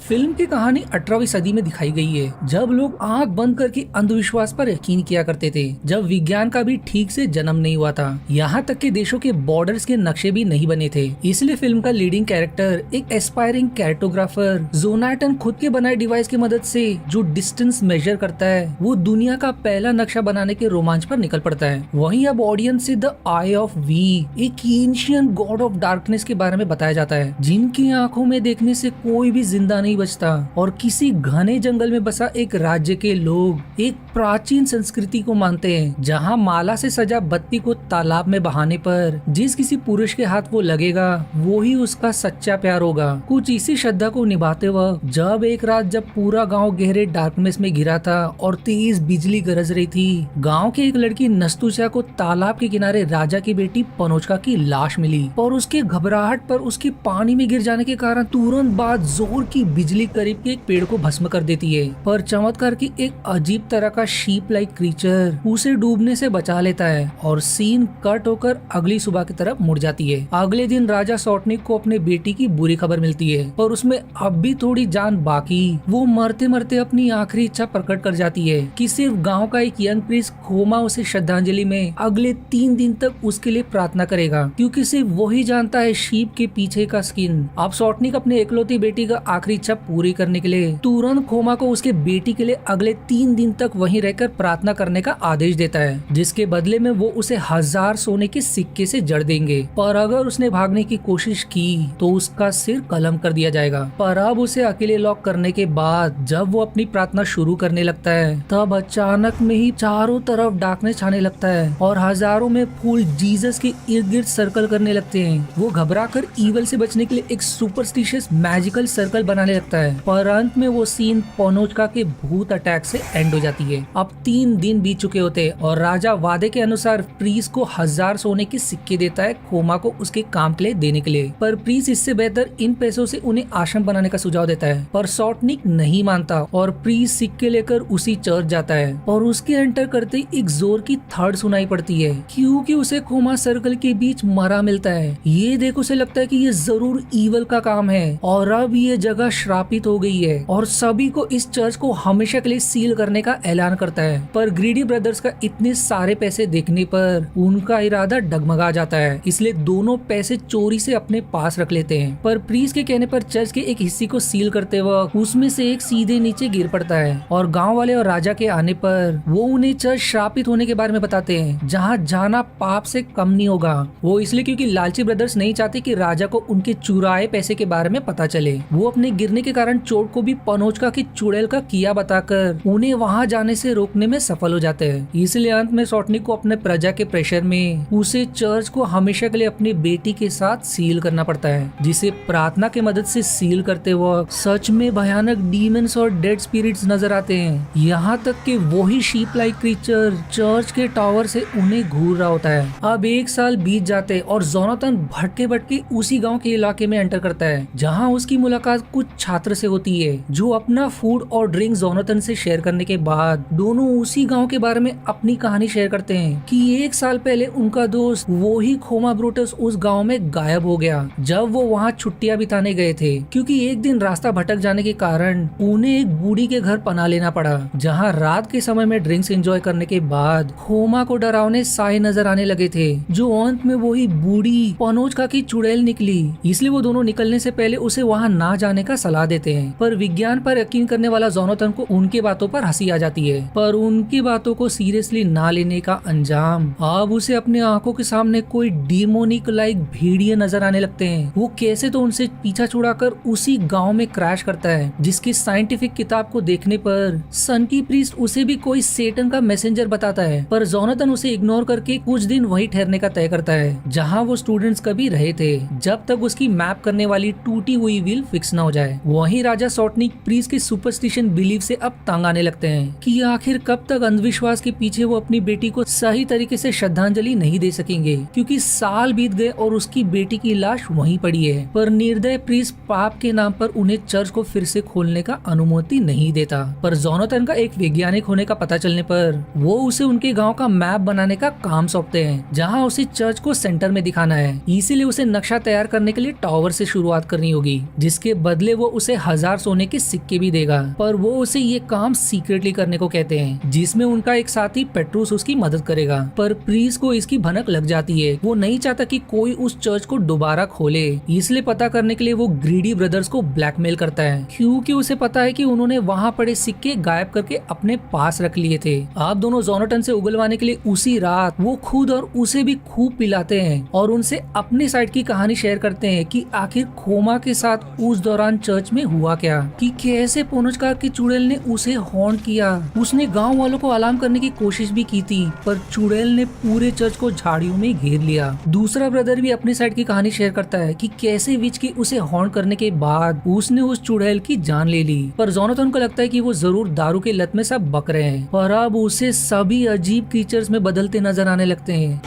Film की कहानी 18वीं सदी में दिखाई गई है, जब लोग आंख बंद करके अंधविश्वास पर यकीन किया करते थे, जब विज्ञान का भी ठीक से जन्म नहीं हुआ था, यहाँ तक कि देशों के बॉर्डर्स के नक्शे भी नहीं बने थे। इसलिए फिल्म का लीडिंग कैरेक्टर एक एस्पायरिंग कैर्टोग्राफर जोनाटन खुद के बनाए डिवाइस की मदद से जो डिस्टेंस मेजर करता है, वो दुनिया का पहला नक्शा बनाने के रोमांच पर निकल पड़ता है। वहीं अब ऑडियंस से द आई ऑफ वी, एक एंशिएंट गॉड ऑफ डार्कनेस के बारे में बताया जाता है, जिनकी आंखों में देखने से कोई भी जिंदा नहीं बचता और किसी घने जंगल में बसा एक राज्य के लोग एक प्राचीन संस्कृति को मानते हैं, जहां माला से सजा बत्ती को तालाब में बहाने पर जिस किसी पुरुष के हाथ वो लगेगा वो ही उसका सच्चा प्यार होगा। कुछ इसी श्रद्धा को निभाते वक्त जब एक रात जब पूरा गांव गहरे डार्कनेस में घिरा था और तेज बिजली गरज रही थी, गांव की एक लड़की नस्तुशा को तालाब के किनारे राजा की बेटी पनोचका की लाश मिली और उसके घबराहट पर उसके पानी में गिर जाने के कारण तुरंत बाद जोर की बिजली करीब के एक पेड़ को भस्म कर देती है। पर चमत्कार की एक अजीब तरह का शीप लाइक क्रीचर उसे डूबने से बचा लेता है और सीन कट होकर अगली सुबह की तरफ मुड़ जाती है। अगले दिन राजा सॉटनिक को अपने बेटी की बुरी खबर मिलती है, पर उसमें अब भी थोड़ी जान बाकी। वो मरते मरते अपनी आखिरी इच्छा प्रकट कर जाती है कि सिर्फ गाँव का एक यंग प्रिंस खोमा उसे श्रद्धांजलि में अगले 3 दिन तक उसके लिए प्रार्थना करेगा, क्योंकि सिर्फ वही जानता है शीप के पीछे का स्किन। अब सॉटनिक अपने इकलौती बेटी का आखिरी इच्छा पूरी करने के लिए तुरंत खोमा को उसके बेटी के लिए अगले 3 दिन तक वहीं रहकर प्रार्थना करने का आदेश देता है, जिसके बदले में वो उसे 1000 सोने के सिक्के से जड़ देंगे। पर अगर उसने भागने की कोशिश की तो उसका सिर कलम कर दिया जाएगा। पर अब उसे अकेले लॉक करने के बाद जब वो अपनी प्रार्थना शुरू करने लगता है, तब अचानक में ही चारों तरफ डार्कनेस छाने लगता है और हजारों में फूल जीसस के इर्द गिर्द सर्कल करने लगते हैं। वो घबराकर ईवल से बचने के लिए एक सुपरस्टिशियस मैजिकल सर्कल बनाने लगता है, पर अंत में वो सीन पनोचका के भूत अटैक से एंड हो जाती है। अब 3 दिन बीत चुके होते और राजा वादे के अनुसार प्रीस को 1000 सोने के सिक्के देता है खोमा को उसके काम के लिए देने के लिए। पर प्रीस इससे बेहतर इन पैसों से उन्हें आश्रम बनाने का सुझाव देता है, पर सॉटनिक नहीं मानता और प्रीस सिक्के लेकर उसी चर्च जाता है। और उसके एंटर करते ही एक जोर की थर्ड सुनाई पड़ती है, क्योंकि उसे खोमा सर्कल के बीच मरा मिलता है। ये देख उसे लगता है कि ये जरूर ईवल का काम है और अब ये जगह श्रापित हो गई है और सभी को इस चर्च को हमेशा के लिए सील करने का ऐलान करता है। पर ग्रीडी ब्रदर्स का इतने सारे पैसे देखने पर उनका इरादा डगमगा जाता है, इसलिए दोनों पैसे चोरी से अपने पास रख लेते हैं। पर प्रीस के कहने पर चर्च के एक हिस्से को सील करते वक्त उसमें से एक सीधे नीचे गिर पड़ता है और गांव वाले और राजा के आने पर वो उन्हें चर्च श्रापित होने के बारे में बताते हैं, जहाँ जाना पाप से कम नहीं होगा। वो इसलिए क्योंकि लालची ब्रदर्स नहीं चाहते कि राजा को उनके चुराए पैसे के बारे में पता चले। वो अपने गिरने के कारण चोट को भी पनोचका की चुड़ैल का किया बताकर उन्हें वहां जाने से रोकने में सफल हो जाते हैं। इसलिए अंत में सॉटनिक को अपने प्रजा के प्रेशर में उसे चर्च को हमेशा के लिए अपनी बेटी के साथ सील करना पड़ता है, जिसे प्रार्थना की मदद से सील करते वक्त सच में भयानक डीमंस और डेड स्पिरिट्स नजर आते हैं। यहाँ तक कि वही शीप लाइक क्रीचर चर्च के टावर से उन्हें घूर रहा होता है। अब 1 साल बीत जाते और जोनाथन भटके भटके उसी गांव के इलाके में एंटर करता है, जहां उसकी मुलाकात कुछ छात्र से होती है जो अपना फूड और ड्रिंक जोनाथन से शेयर करने के बाद दोनों उसी गांव के बारे में अपनी कहानी शेयर करते हैं कि 1 साल पहले उनका दोस्त वो ही खोमा ब्रूटस उस गांव में गायब हो गया जब वो वहां छुट्टियां बिताने गए थे, क्योंकि एक दिन रास्ता भटक जाने के कारण उन्हें एक बूढ़ी के घर पनाह लेना पड़ा, जहां रात के समय में ड्रिंक्स एंजॉय करने के बाद खोमा को डरावने साए नजर आने लगे थे, जो अंत में वही बूढ़ी पनोचका की चुड़ैल निकली। इसलिए वो दोनों निकलने से पहले उसे वहां ना जाने का सलाह देते हैं। पर विज्ञान पर यकीन करने वाला जोनाथन को उनके बातों पर हंसी आ जाती है, पर उनकी बातों को सीरियसली ना लेने का अंजाम अब उसे अपने आंखों के सामने कोई डीमोनिक लाइक भेड़िए नजर आने लगते हैं। वो कैसे तो उनसे पीछा छुड़ाकर उसी गांव में क्रैश करता है, जिसकी साइंटिफिक किताब को देखने पर सन की प्रीस्ट उसे भी कोई सेटन का मैसेंजर बताता है। पर जोनाथन उसे इग्नोर करके कुछ दिन वही ठहरने का तय करता है जहाँ वो स्टूडेंट्स कभी रहे थे, जब तक उसकी मैप करने वाली टूटी हुई व्हील फिक्स न हो जाए। वहीं राजा सॉटनिक प्रीस के सुपरस्टिशन बिलीफ से अब तंग आने लगते हैं कि आखिर कब तक अंधविश्वास के पीछे वो अपनी बेटी को सही तरीके से श्रद्धांजलि नहीं दे सकेंगे, क्योंकि साल बीत गए और उसकी बेटी की लाश वहीं पड़ी है। पर निर्दय प्रीस पाप के नाम पर उन्हें चर्च को फिर से खोलने का अनुमति नहीं देता। पर जोनाथन का एक वैज्ञानिक होने का पता चलने पर वो उसे उनके गाँव का मैप बनाने का काम सौंपते हैं, जहाँ उसे चर्च को सेंटर में दिखाना है। इसीलिए उसे नक्शा तैयार करने के लिए टावर से शुरुआत करनी होगी, जिसके बदले वो उसे 1000 सोने के सिक्के भी देगा, पर वो उसे ये काम सीक्रेटली करने को कहते हैं, जिसमें उनका एक साथी पेट्रोस उसकी मदद करेगा। पर प्रीस को इसकी भनक लग जाती है। वो नहीं चाहता कि कोई उस चर्च को दोबारा खोले, इसलिए पता करने के लिए वो ग्रीडी ब्रदर्स को ब्लैकमेल करता है, क्योंकि उसे पता है कि उन्होंने वहाँ पड़े सिक्के गायब करके अपने पास रख लिए थे। आप दोनों जोनाथन से उगलवाने के लिए उसी रात वो खुद और उसे भी खूब पिलाते हैं और उनसे अपने साइड की कहानी शेयर करते हैं कि आखिर खोमा के साथ उस दौरान चर्च में हुआ क्या, कि कैसे पोनचकार की चुड़ैल ने उसे हॉन्ट किया। उसने गांव वालों को अलार्म करने की कोशिश भी की थी, पर चुड़ैल ने पूरे चर्च को झाड़ियों में घेर लिया। दूसरा ब्रदर भी अपनी साइड की कहानी शेयर करता है कि कैसे विच की उसे हॉन्ट करने के बाद उसने उस चुड़ैल की जान ले ली। पर जोनाथन को लगता है कि वो जरूर दारू के लत में सब बक रहे हैं, और अब उसे सभी अजीब क्रीचर्स में बदलते नजर आने लगते हैं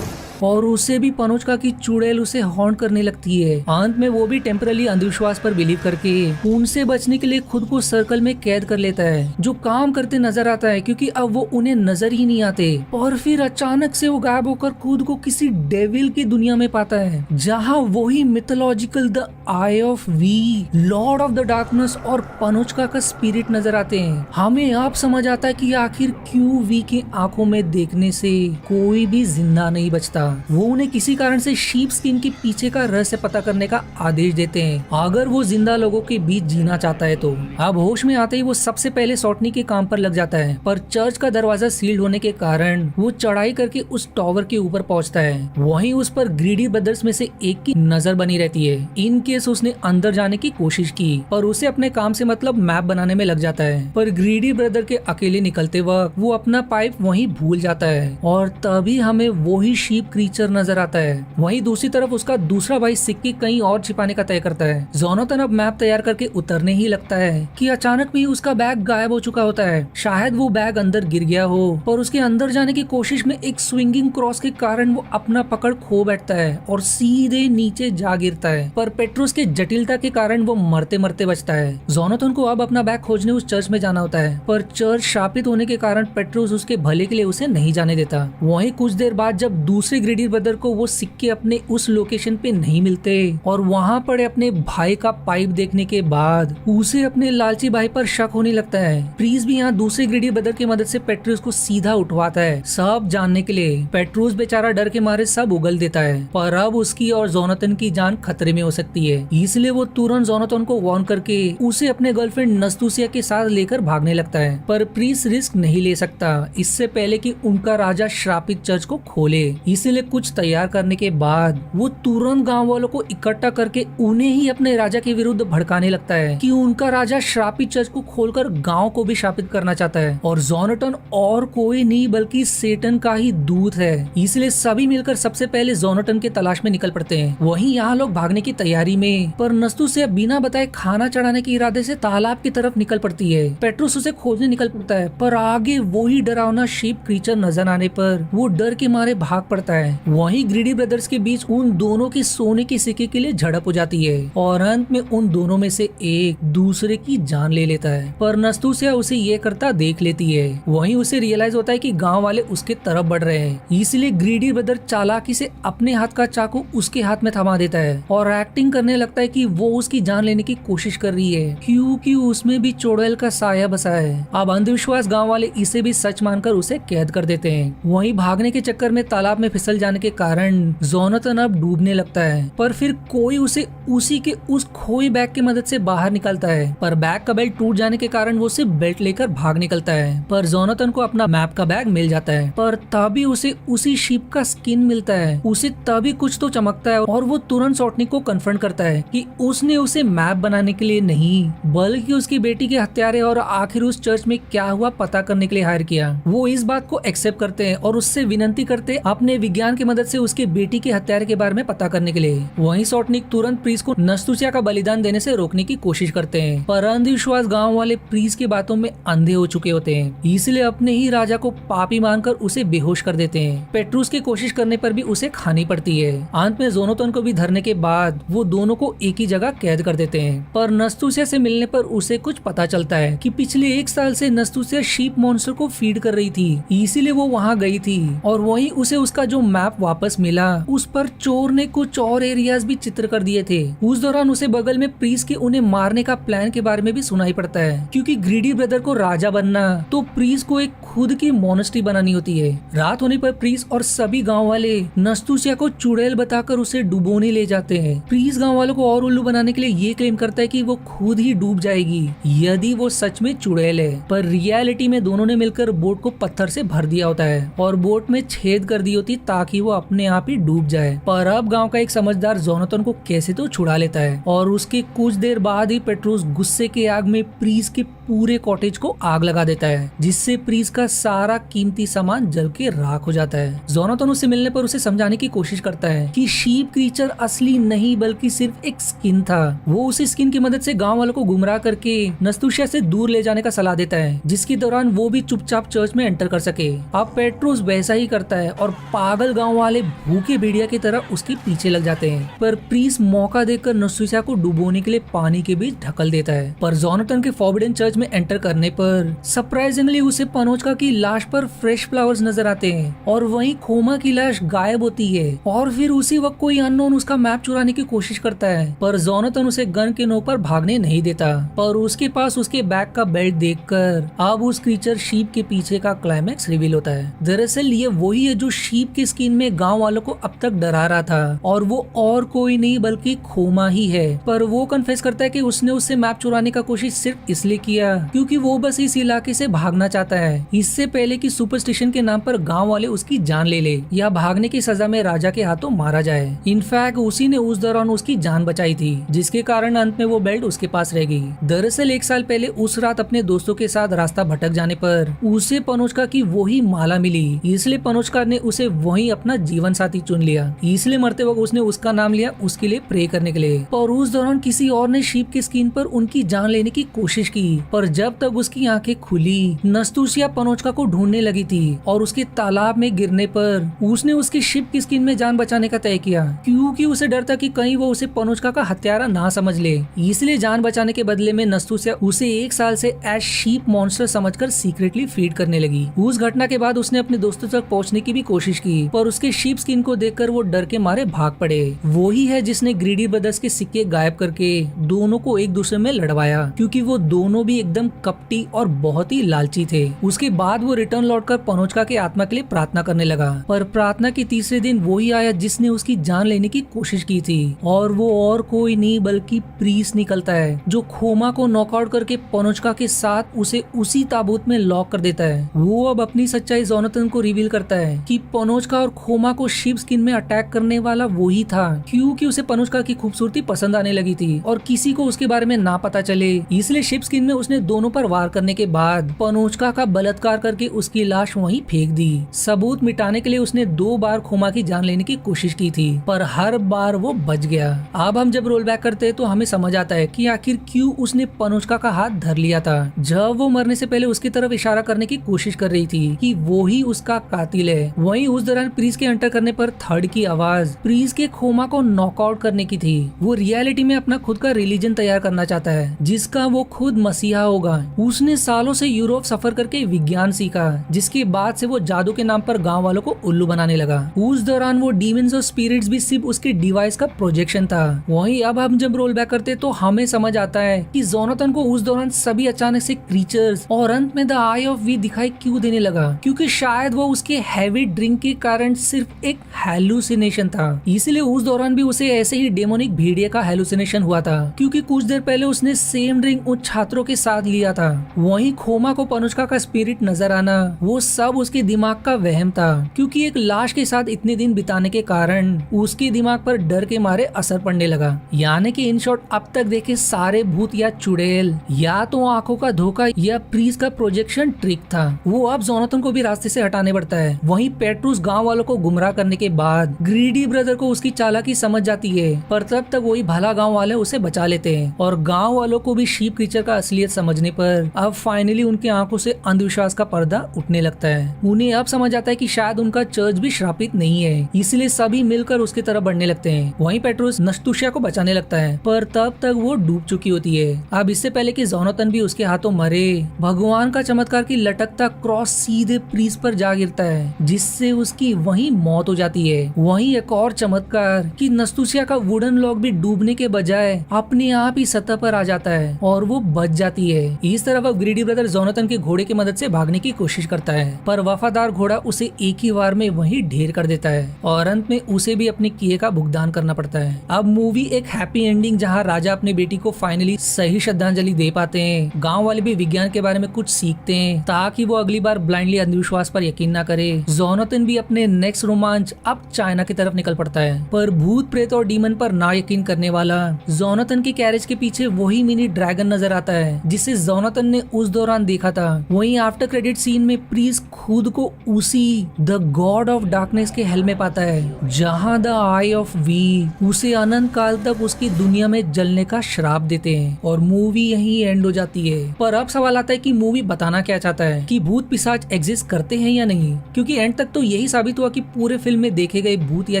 और उसे भी पनोचका की चुड़ैल उसे हॉन्ट करने लगती है। अंत में वो भी टेम्परली अंधविश्वास पर बिलीव करके उनसे बचने के लिए खुद को सर्कल में कैद कर लेता है, जो काम करते नजर आता है क्योंकि अब वो उन्हें नजर ही नहीं आते। और फिर अचानक से वो गायब होकर खुद को किसी डेविल की दुनिया में पाता है, जहाँ वही mythological the eye of we, lord of the darkness और पनोचका का स्पिरिट नजर आते हैं। हमें अब समझ आता है कि आखिर क्यों वी की आंखों में देखने से कोई भी जिंदा नहीं बचता। वो उन्हें किसी कारण से शीप स्किन के पीछे का रहस्य पता करने का आदेश देते हैं, अगर वो जिंदा लोगों के बीच जीना चाहता है तो। अब होश में आते ही वो सबसे पहले सॉटनी के काम पर लग जाता है, पर चर्च का दरवाजा सील्ड होने के कारण वो चढ़ाई करके उस टावर के ऊपर पहुंचता है। वहीं उस पर ग्रीडी ब्रदर्स में से एक की नजर बनी रहती है, इन केस उसने अंदर जाने की कोशिश की, पर उसे अपने काम से मतलब मैप बनाने में लग जाता है। पर ग्रीडी ब्रदर के अकेले निकलते वक्त वो अपना पाइप वहीं भूल जाता है, और तभी हमें वही शीप क्रीचर नजर आता है। वहीं दूसरी तरफ उसका दूसरा भाई सिक्के कहीं और छिपाने का तय करता है। जोनाथन अब मैप तैयार करके उतरने ही लगता है कि अचानक में उसका बैग गायब हो चुका होता है। शायद वो बैग अंदर गिर गया हो, और उसके अंदर जाने की कोशिश में एक स्विंगिंग क्रॉस के कारण वो अपना पकड़ खो बैठता है और सीधे नीचे जा गिरता है। पर पेट्रोस के जटिलता के कारण वो मरते मरते बचता है। जोनाथन को अब अपना बैग खोजने उस चर्च में जाना होता है, पर चर्च शापित होने के कारण पेट्रोस उसके भले के लिए उसे नहीं जाने देता। वहीं कुछ देर बाद जब दूसरे ग्रीडी ब्रदर को वो सिक्के अपने उस लोकेशन पे नहीं मिलते और वहाँ पड़े अपने भाई का पाइप देखने के बाद उसे अपने लालची भाई पर शक होने लगता है। प्रीस भी यहाँ दूसरे ग्रीडी ब्रदर की मदद से पेट्रोस को सीधा उठवाता है सब जानने के लिए। पेट्रोस बेचारा डर के मारे सब उगल देता है, पर अब उसकी और जोनाथन की जान खतरे में हो सकती है, इसलिए वो तुरंत जोनाथन को वार्न करके उसे अपने गर्लफ्रेंड नस्तुसिया के साथ लेकर भागने लगता है। पर प्रीस रिस्क नहीं ले सकता इससे पहले कि उनका राजा श्रापित चर्च को खोले, इसलिए कुछ तैयार करने के बाद वो तुरंत गांव वालों को इकट्ठा करके उन्हें ही अपने राजा के विरुद्ध भड़काने लगता है कि उनका राजा श्रापित चर्च को खोलकर गांव को भी शापित करना चाहता है, और जोनाथन और कोई नहीं बल्कि सेटन का ही दूत है। इसलिए सभी मिलकर सबसे पहले जोनाथन के तलाश में निकल पड़ते हैं। वहीं यहाँ लोग भागने की तैयारी में, पर नस्तुसिया बिना बताए खाना चढ़ाने के इरादे से तालाब की तरफ निकल पड़ती है। पेट्रोस उसे खोजने निकल पड़ता है, पर आगे वही डरावना शीप क्रीचर नजर आने पर वो डर के मारे भाग पड़ता है। वहीं ग्रीडी ब्रदर्स के बीच उन दोनों की सोने के सिक्के के लिए झड़प हो जाती है, और अंत में उन दोनों में से एक दूसरे की जान ले लेता है। पर नस्तुसिया उसे ये करता देख लेती है। वहीं उसे रियलाइज होता है कि गांव वाले उसके तरफ बढ़ रहे हैं, इसलिए ग्रीडी ब्रदर चालाकी से अपने हाथ का चाकू उसके हाथ में थमा देता है और एक्टिंग करने लगता है कि वो उसकी जान लेने की कोशिश कर रही है, क्योंकि उसमें भी चुड़ैल का साया बसा है। अब अंधविश्वास गाँव वाले इसे भी सच मानकर उसे कैद कर देते हैं। वहीं भागने के चक्कर में तालाब में फिसल जाने के कारण जोनाथन अब डूबने लगता है, पर फिर कोई उसे उसी के उस खोए बैग की मदद से बाहर निकालता है। पर बैग का बेल्ट टूट जाने के कारण वो सिर्फ बेल्ट लेकर भाग निकलता है। पर जोनाथन को अपना मैप का बैग मिल जाता है, पर तभी उसे उसी शिप का स्किन मिलता है। उसे तभी कुछ तो चमकता है और वो तुरंत सॉटनी को कन्फ्रंट करता है कि उसने उसे मैप बनाने के लिए नहीं बल्कि उसकी बेटी के हत्यारे और आखिर उस चर्च में क्या हुआ पता करने के लिए हायर किया। वो इस बात को एक्सेप्ट करते हैं और उससे विनती करते अपने विज्ञान की मदद से उसके बेटी के हत्यारे के बारे में पता करने के लिए। वहीं सॉटनिक तुरंत प्रीस को नस्तुसिया का बलिदान देने से रोकने की कोशिश करते हैं, पर अंधविश्वास गांव वाले प्रीस की बातों में अंधे हो चुके होते हैं, इसलिए अपने ही राजा को पापी मानकर उसे बेहोश कर देते हैं। पेट्रोस की कोशिश करने पर भी उसे खानी पड़ती है। अंत में जोनाथन को भी धरने के बाद वो दोनों को एक ही जगह कैद कर देते हैं। पर नस्तुसिया से मिलने पर उसे कुछ पता चलता है कि पिछले 1 साल से नस्तुसिया शीप मॉन्स्टर को फीड कर रही थी, इसीलिए वो वहाँ गई थी, और वहीं उसे उसका जो मैप वापस मिला उस पर चोर ने कुछ और एरियाज भी चित्र कर दिए थे। उस दौरान उसे बगल में प्रीस के उन्हें मारने का प्लान के बारे में भी सुनाई पड़ता है, क्योंकि ग्रीडी ब्रदर को राजा बनना तो प्रीस को एक खुद की मोनेस्ट्री बनानी होती है। रात होने पर प्रीस और सभी गांव वाले नस्तुसिया को चुड़ैल बताकर उसे डुबोने ले जाते हैं। प्रीस गांव वालों को और उल्लू बनाने के लिए ये क्लेम करता है कि वो खुद ही डूब जाएगी यदि वो सच में चुड़ैल है, पर रियलिटी में दोनों ने मिलकर बोट को पत्थर से भर दिया होता है और बोट में छेद कर दी होती ताकि वो अपने आप ही डूब जाए। पर अब गांव का एक समझदार जोनाथन को कैसे तो छुड़ा लेता है और उसके कुछ देर बाद ही पेट्रोस गुस्से के आग में प्रीस के पूरे कॉटेज को आग लगा देता है, जिससे प्रीस का सारा कीमती सामान जल के राख हो जाता है। जोनाथन उससे मिलने पर उसे समझाने की कोशिश करता है कि शीप क्रीचर असली नहीं बल्कि सिर्फ एक स्किन था। वो उस स्किन की मदद से गांव वालों को गुमराह करके नस्तुसिया से दूर ले जाने का सलाह देता है, जिसके दौरान वो भी चुपचाप चर्च में एंटर कर सके। अब पेट्रोस वैसा ही करता है और पागल गांव वाले भूखे भेड़िया की तरह उसके पीछे लग जाते हैं, पर प्रीस मौका देखकर नस्तुसिया को डुबोने के लिए पानी के बीच ढकल देता है। पर जोनाथन के फॉरबिडन चर्च में एंटर करने पर सरप्राइजिंगली उसे पनोचका की लाश पर फ्रेश फ्लावर्स नजर आते हैं और वहीं खोमा की लाश गायब होती है। और फिर उसी वक्त कोई अननोन उसका मैप चुराने की कोशिश करता है, पर जोनाथन उसे गन के नोक पर भागने नहीं देता। पर उसके पास उसके बैग का बेल्ट देखकर अब उस क्रीचर शीप के पीछे का क्लाइमैक्स रिवील होता है। दरअसल ये वही है जो शीप की स्किन में गांव वालों को अब तक डरा रहा था और वो और कोई नहीं बल्कि खोमा ही है। पर वो कन्फेस करता है कि उसने उससे मैप चुराने का कोशिश सिर्फ इसलिए किया क्योंकि वो बस इस इलाके से भागना चाहता है, इससे पहले कि सुपरस्टिशन के नाम पर गांव वाले उसकी जान ले ले या भागने की सजा में राजा के हाथों मारा जाए। इनफैक्ट उसी ने उस दौरान उसकी जान बचाई थी, जिसके कारण अंत में वो बेल्ट उसके पास रह गई। दरअसल 1 साल पहले उस रात अपने दोस्तों के साथ रास्ता भटक जाने पर उसे पनोचका की वही माला मिली, इसलिए पनोचका ने उसे वही अपना जीवन साथी चुन लिया। इसलिए मरते वक्त उसने उसका नाम लिया उसके लिए प्रे करने के लिए। और उस दौरान किसी और ने शीप की स्किन पर उनकी जान लेने की कोशिश की, पर जब तक उसकी आंखें खुली नस्तुसिया पनोचका को ढूंढने लगी थी और उसके तालाब में गिरने पर उसने उसकी शिप की स्किन में जान बचाने का तय किया, क्योंकि उसे डर था कि कहीं वो उसे पनोचका का हत्यारा ना समझ ले। इसलिए जान बचाने के बदले में नस्तुसिया उसे 1 साल से एज शीप मॉन्स्टर समझकर सीक्रेटली फीड करने लगी। उस घटना के बाद उसने अपने दोस्तों तक पहुंचने की भी कोशिश की, पर उसके शीप स्किन को देखकर वो डर के मारे भाग पड़े। वही है जिसने ग्रीडी ब्रदर्स के सिक्के गायब करके दोनों को एक दूसरे में लड़वाया, क्योंकि वो दोनों भी एकदम कपटी और बहुत ही लालची थे। उसके बाद वो रिटर्न लौटकर पनोचका के आत्मा के लिए प्रार्थना करने लगा, पर प्रार्थना के तीसरे दिन वही आया जिसने उसकी जान लेने की कोशिश की थी, और वो और कोई नहीं बल्कि प्रीस निकलता है, जो खोमा को नॉकआउट करके पनोचका के साथ उसे उसी ताबूत में लॉक कर देता है। वो अब अपनी सच्चाई जोनाथन को रिवील करता है कि पनोचका और खोमा को शिप स्किन में अटैक करने वाला वही था, क्योंकि उसे पनोचका की खूबसूरती पसंद आने लगी थी और किसी को उसके बारे में ना पता चले, इसलिए शिप स्किन में उसने दोनों पर वार करने के बाद पनोचका का बलात्कार करके उसकी लाश वहीं फेंक दी। सबूत मिटाने के लिए उसने 2 बार खोमा की जान लेने की कोशिश की थी, पर हर बार वो बच गया। अब हम जब रोल बैक करते हैं तो हमें समझ आता है कि आखिर क्यों उसने पनोचका का हाथ धर लिया था, जब वो मरने से पहले उसकी तरफ इशारा करने की कोशिश कर रही थी कि वो ही उसका कातिल है। वहीं उस दौरान प्रीस के एंटर करने पर थर्ड की आवाज प्रीस के खोमा को नॉकआउट करने की थी। वो रियलिटी में अपना खुद का रिलीजन तैयार करना चाहता है, जिसका वो खुद मसीहा होगा। उसने सालों से यूरोप सफर करके विज्ञान सीखा, जिसके बाद से वो जादू के नाम पर गांव वालों को उल्लू बनाने लगा। उस दौरान वो डीमंस और स्पिरिट्स भी सिर्फ उसके डिवाइस का प्रोजेक्शन था। वहीं अब हम जब रोल बैक करते तो हमें समझ आता है कि जोनाथन को उस दौरान सभी अचानक से क्रीचर्स और अंत में द आई ऑफ वी दिखाई क्यों देने लगा, क्योंकि शायद वो उसके हैवी ड्रिंक के कारण सिर्फ एक हेलुसिनेशन था। इसलिए उस दौरान भी उसे ऐसे ही डेमोनिक भेड़िया का हेलुसिनेशन हुआ था, क्योंकि कुछ देर पहले उसने सेम ड्रिंक उन छात्रों के साथ लिया था। वहीं खोमा को पनोचका का स्पिरिट नजर आना वो सब उसके दिमाग का वहम था, क्योंकि एक लाश के साथ इतने दिन बिताने के कारण उसके दिमाग पर डर के मारे असर पड़ने लगा। यानी कि इन शॉर्ट अब तक देखे सारे भूत या चुड़ैल या तो आंखों का धोखा या प्रीस का प्रोजेक्शन ट्रिक था। वो अब जोनाथन को भी रास्ते से हटाने पड़ता है। वहीं पेट्रोस गांव वालों को गुमराह करने के बाद ग्रीडी ब्रदर को उसकी चालाकी समझ जाती है, पर तब तक वही भला गांव वाले उसे बचा लेते हैं और गांव वालों को भी शीप क्रीचर का असलियत समझने पर अब फाइनली उनकी आंखों से अंधविश्वास का पर्दा उठने लगता है। उन्हें अब समझ आता है कि शायद उनका चर्च भी श्रापित नहीं है, इसलिए सभी मिलकर उसकी तरफ बढ़ने लगते हैं। वहीं पेट्रोस नस्तुसिया को बचाने लगता है, पर तब तक वो डूब चुकी होती है। अब इससे पहले कि जोनाथन भी उसके हाथों मरे, भगवान का चमत्कार की लटकता क्रॉस सीधे प्रीस पर जा गिरता है, जिससे उसकी वहीं मौत हो जाती है। वहीं एक और चमत्कार कि नस्तुसिया का वुडन लॉक भी डूबने के बजाय अपने आप ही सतह पर आ जाता है और वो बच जाती है। इस तरह वह ग्रीडी ब्रदर जोनाथन के घोड़े की मदद से भागने की कोशिश करता है, पर वफादार घोड़ा उसे एक ही बार में वहीं ढेर कर देता है और अंत में उसे भी अपने किए का भुगतान करना पड़ता है। अब मूवी एक हैप्पी एंडिंग जहाँ राजा अपनी बेटी को फाइनली सही श्रद्धांजलि दे पाते हैं, गाँव वाले भी विज्ञान के बारे में कुछ सीखते हैं ताकि वो अगली बार ब्लाइंडली अंधविश्वास पर यकीन न करे। जोनाथन भी अपने नेक्स्ट रोमांच अब चाइना की तरफ निकल पड़ता है, पर भूत प्रेत और डीमन पर ना यकीन करने वाला जोनाथन के कैरेज के पीछे वही मिनी ड्रैगन नजर आता है जिसे जोनाथन ने उस दौरान देखा था। वहीं आफ्टर क्रेडिट सीन में प्रीस खुद को उसी द गॉड ऑफ डार्कनेस के हेल में पाता है, जहां द आई ऑफ वी उसे अनंत काल तक उसकी दुनिया में जलने का श्राप देते हैं और मूवी यहीं एंड हो जाती है। पर अब सवाल आता है कि मूवी बताना क्या चाहता है, कि भूत पिशाच एग्जिस्ट करते हैं या नहीं, क्योंकि एंड तक तो यही साबित हुआ कि पूरे फिल्म में देखे गए भूत या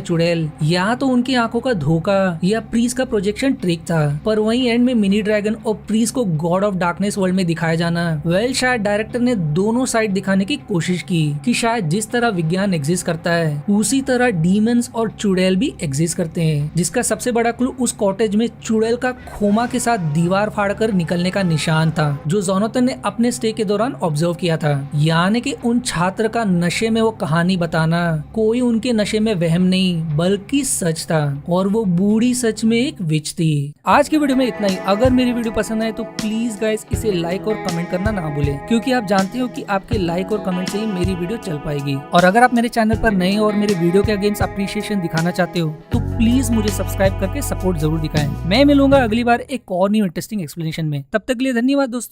चुड़ैल या तो उनकी आंखों का धोखा या प्रीस का प्रोजेक्शन ट्रिक था। पर वहीं एंड में मिनी ड्रैगन और प्रीस को गॉड ऑफ डार्कनेस वर्ल्ड में दिखाया जाना, शायद डायरेक्टर ने दोनों साइड दिखाने की कोशिश की कि शायद जिस तरह विज्ञान एग्जिस्ट करता है उसी तरह डीमंस और चुड़ैल भी एग्जिस्ट करते हैं, जिसका सबसे बड़ा क्लू उस कॉटेज में चुड़ैल का खोमा के साथ दीवार फाड़कर निकलने का निशान था, जो जोनाथन ने अपने स्टे के दौरान ऑब्जर्व किया था। यानी कि उन छात्र का नशे में वो कहानी बताना कोई उनके नशे में वहम नहीं बल्कि सच था, और वो बूढ़ी सच में एक विच थी। आज की वीडियो में इतना ही। अगर मेरी वीडियो पसंद आए तो प्लीज गाइस इसे लाइक और कमेंट करना ना भूलें, क्योंकि आप जानते हो कि आपके लाइक और कमेंट से ही मेरी वीडियो चल पाएगी। और अगर आप मेरे चैनल पर नए और मेरे वीडियो के अगेंस्ट अप्रिशिएशन दिखाना चाहते हो तो प्लीज मुझे सब्सक्राइब करके सपोर्ट जरूर दिखाएं। मैं मिलूंगा अगली बार एक और न्यू इंटरेस्टिंग एक्सप्लेनेशन में। तब तक के लिए धन्यवाद दोस्तों।